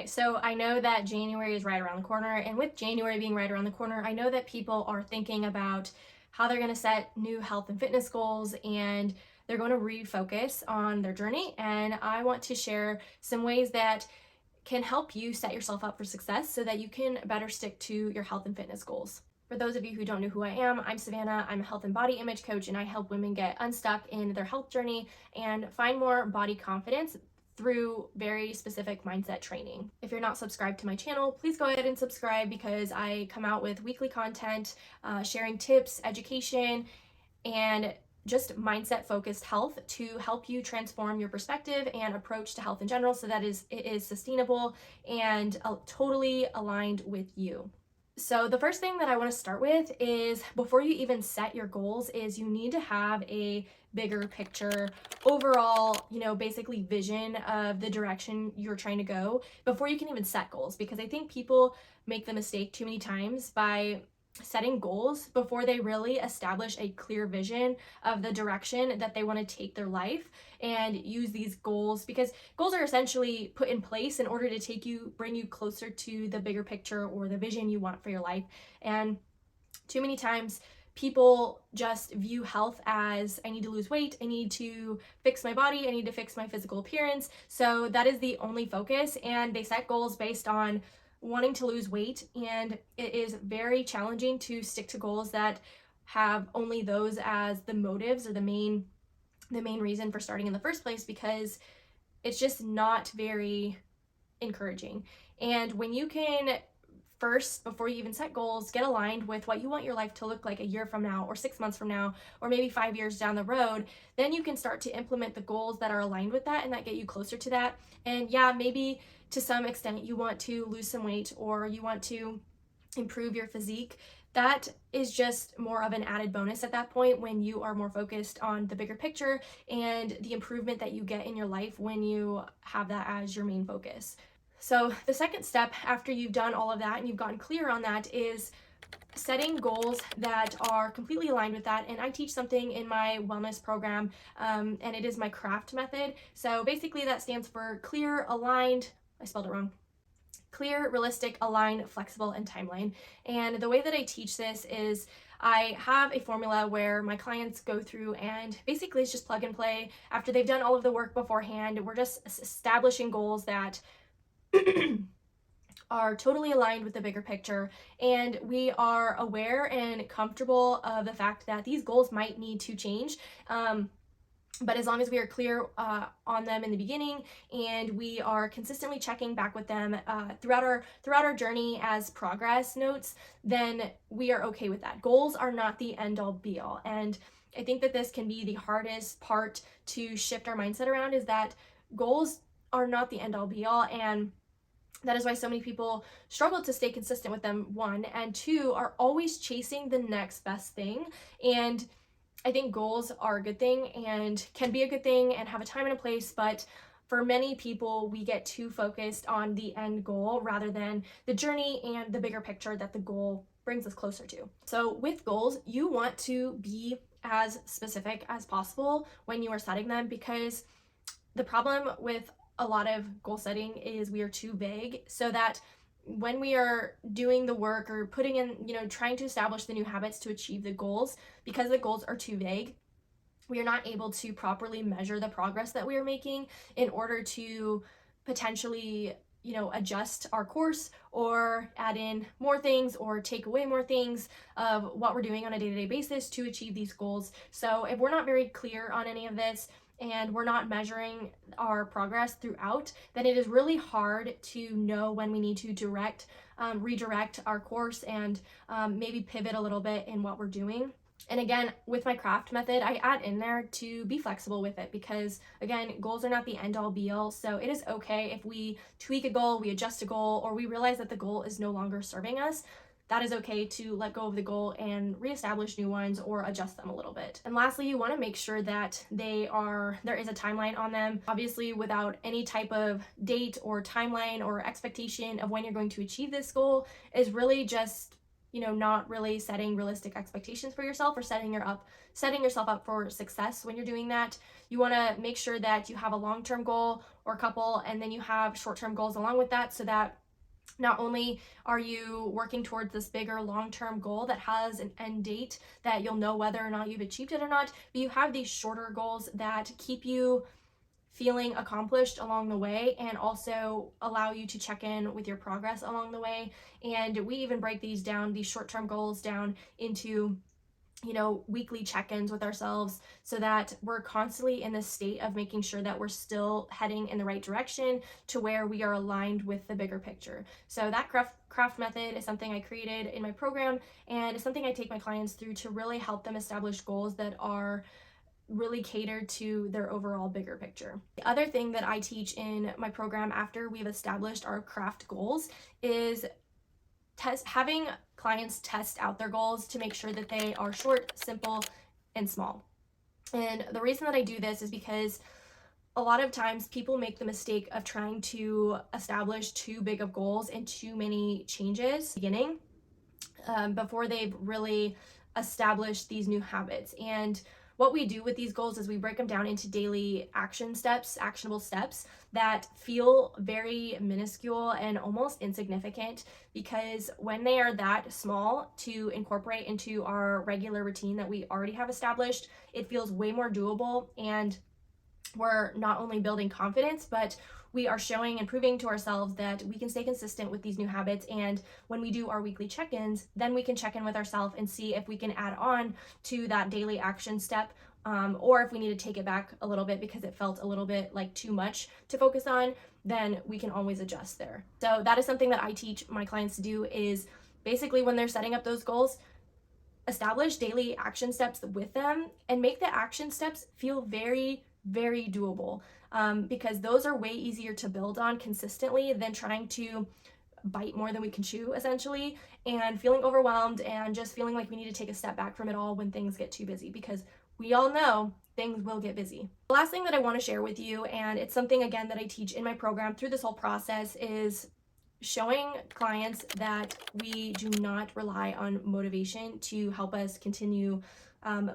Okay, so I know that January is right around the corner, and with January being right around the corner, I know that people are thinking about how they're going to set new health and fitness goals and they're going to refocus on their journey. And I want to share some ways that can help you set yourself up for success so that you can better stick to your health and fitness goals. For those of you who don't know who I am, I'm Savannah. I'm a health and body image coach, and I help women get unstuck in their health journey and find more body confidence through very specific mindset training. If you're not subscribed to my channel, please go ahead and subscribe because I come out with weekly content, sharing tips, education, and just mindset focused health to help you transform your perspective and approach to health in general so that it is sustainable and totally aligned with you. So the first thing that I want to start with is before you even set your goals is you need to have a bigger picture overall, basically vision of the direction you're trying to go before you can even set goals, because I think people make the mistake too many times by setting goals before they really establish a clear vision of the direction that they want to take their life and use these goals, because goals are essentially put in place in order to bring you closer to the bigger picture or the vision you want for your life. And too many times people just view health as I need to lose weight, I need to fix my body, I need to fix my physical appearance. So that is the only focus, and they set goals based on wanting to lose weight, and it is very challenging to stick to goals that have only those as the motives or the main reason for starting in the first place, because it's just not very encouraging. And when you can first, before you even set goals, get aligned with what you want your life to look like a year from now or 6 months from now or maybe 5 years down the road, then you can start to implement the goals that are aligned with that and that get you closer to that. And yeah, maybe to some extent you want to lose some weight or you want to improve your physique. That is just more of an added bonus at that point when you are more focused on the bigger picture and the improvement that you get in your life when you have that as your main focus. So the second step after you've done all of that and you've gotten clear on that is setting goals that are completely aligned with that. And I teach something in my wellness program, and it is my CRAFT method. So basically that stands for clear, aligned, I spelled it wrong. Clear, realistic, aligned, flexible, and timeline. And the way that I teach this is I have a formula where my clients go through and basically it's just plug and play. After they've done all of the work beforehand, we're just establishing goals that are totally aligned with the bigger picture, and we are aware and comfortable of the fact that these goals might need to change. But as long as we are clear on them in the beginning and we are consistently checking back with them throughout our journey as progress notes, then we are okay with that. Goals are not the end all be all. And I think that this can be the hardest part to shift our mindset around, is that goals are not the end all be all. And that is why so many people struggle to stay consistent with them, one, and two, are always chasing the next best thing. And I think goals are a good thing and can be a good thing and have a time and a place, but for many people, we get too focused on the end goal rather than the journey and the bigger picture that the goal brings us closer to. So with goals, you want to be as specific as possible when you are setting them, because the problem with a lot of goal setting is we are too vague, so that when we are doing the work or putting in, trying to establish the new habits to achieve the goals, because the goals are too vague, we are not able to properly measure the progress that we are making in order to potentially, adjust our course or add in more things or take away more things of what we're doing on a day-to-day basis to achieve these goals. So if we're not very clear on any of this and we're not measuring our progress throughout, then it is really hard to know when we need to redirect our course and maybe pivot a little bit in what we're doing. And again, with my CRAFT method, I add in there to be flexible with it, because again, goals are not the end all be all. So it is okay if we tweak a goal, we adjust a goal, or we realize that the goal is no longer serving us. That is okay to let go of the goal and reestablish new ones or adjust them a little bit. And lastly, you want to make sure that there is a timeline on them. Obviously, without any type of date or timeline or expectation of when you're going to achieve this goal is really just, not really setting realistic expectations for yourself or setting yourself up for success when you're doing that. You want to make sure that you have a long-term goal or a couple, and then you have short-term goals along with that, so that not only are you working towards this bigger long-term goal that has an end date that you'll know whether or not you've achieved it or not, but you have these shorter goals that keep you feeling accomplished along the way and also allow you to check in with your progress along the way. And we even break these short-term goals down into weekly check-ins with ourselves, so that we're constantly in this state of making sure that we're still heading in the right direction to where we are aligned with the bigger picture. So that craft method is something I created in my program, and it's something I take my clients through to really help them establish goals that are really catered to their overall bigger picture. The other thing that I teach in my program after we've established our craft goals is having clients test out their goals to make sure that they are short, simple, and small. And the reason that I do this is because a lot of times people make the mistake of trying to establish too big of goals and too many changes beginning before they've really established these new habits. And what we do with these goals is we break them down into daily actionable steps that feel very minuscule and almost insignificant, because when they are that small to incorporate into our regular routine that we already have established, it feels way more doable, and we're not only building confidence, but we are showing and proving to ourselves that we can stay consistent with these new habits. And when we do our weekly check-ins, then we can check in with ourselves and see if we can add on to that daily action step, or if we need to take it back a little bit because it felt a little bit like too much to focus on, then we can always adjust there. So that is something that I teach my clients to do, is basically when they're setting up those goals, establish daily action steps with them and make the action steps feel very, very doable, because those are way easier to build on consistently than trying to bite more than we can chew, essentially, and feeling overwhelmed and just feeling like we need to take a step back from it all when things get too busy, because we all know things will get busy. The last thing that I want to share with you, and it's something again that I teach in my program through this whole process, is showing clients that we do not rely on motivation to help us continue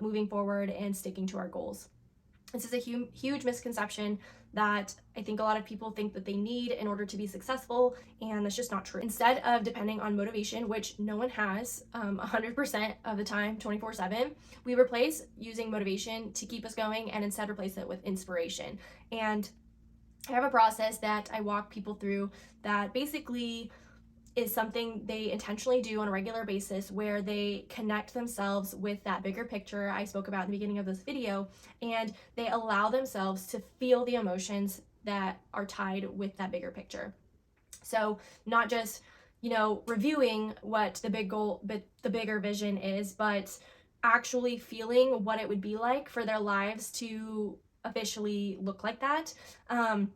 moving forward and sticking to our goals. This is a huge misconception that I think a lot of people think that they need in order to be successful, and that's just not true. Instead of depending on motivation, which no one has 100% of the time, 24/7, we replace using motivation to keep us going and instead replace it with inspiration. And I have a process that I walk people through that basically is something they intentionally do on a regular basis, where they connect themselves with that bigger picture I spoke about in the beginning of this video, and they allow themselves to feel the emotions that are tied with that bigger picture. So not just, reviewing what the big goal, but the bigger vision is, but actually feeling what it would be like for their lives to officially look like that. And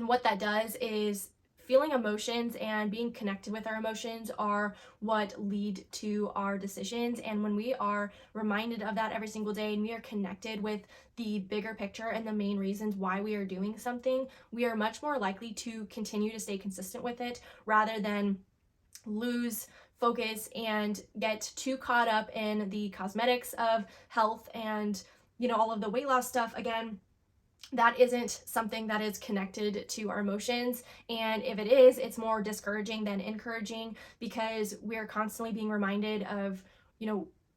what that does is feeling emotions and being connected with our emotions are what lead to our decisions. And when we are reminded of that every single day, and we are connected with the bigger picture and the main reasons why we are doing something, we are much more likely to continue to stay consistent with it, rather than lose focus and get too caught up in the cosmetics of health and, all of the weight loss stuff. Again, that isn't something that is connected to our emotions. And if it is, it's more discouraging than encouraging, because we're constantly being reminded of,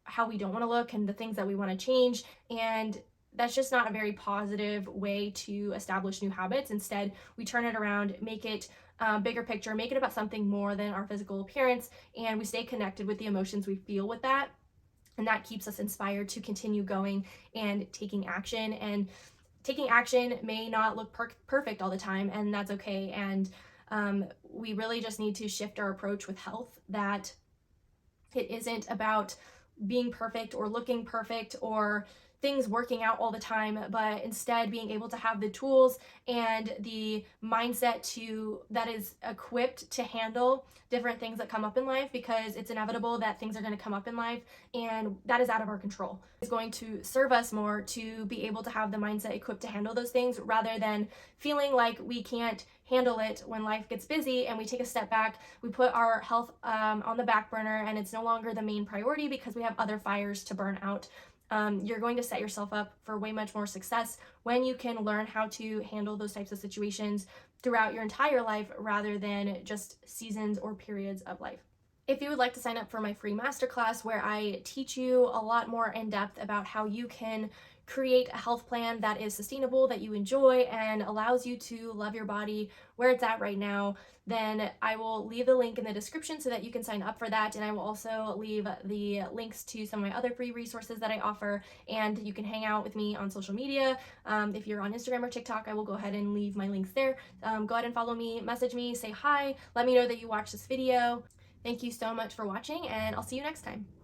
how we don't want to look and the things that we want to change. And that's just not a very positive way to establish new habits. Instead, we turn it around, make it bigger picture, make it about something more than our physical appearance, and we stay connected with the emotions we feel with that. And that keeps us inspired to continue going and taking action. And taking action may not look perfect all the time, and that's okay. And we really just need to shift our approach with health, that it isn't about being perfect or looking perfect or things working out all the time, but instead being able to have the tools and the mindset that is equipped to handle different things that come up in life, because it's inevitable that things are going to come up in life and that is out of our control. It's going to serve us more to be able to have the mindset equipped to handle those things, rather than feeling like we can't handle it when life gets busy and we take a step back, we put our health on the back burner, and it's no longer the main priority because we have other fires to burn out. You're going to set yourself up for way much more success when you can learn how to handle those types of situations throughout your entire life, rather than just seasons or periods of life. If you would like to sign up for my free masterclass where I teach you a lot more in depth about how you can create a health plan that is sustainable, that you enjoy, and allows you to love your body where it's at right now, then I will leave the link in the description so that you can sign up for that. And I will also leave the links to some of my other free resources that I offer, and you can hang out with me on social media. If you're on Instagram or TikTok, I will go ahead and leave my links there. Go ahead and follow me, message me, say hi, let me know that you watched this video. Thank you so much for watching, and I'll see you next time.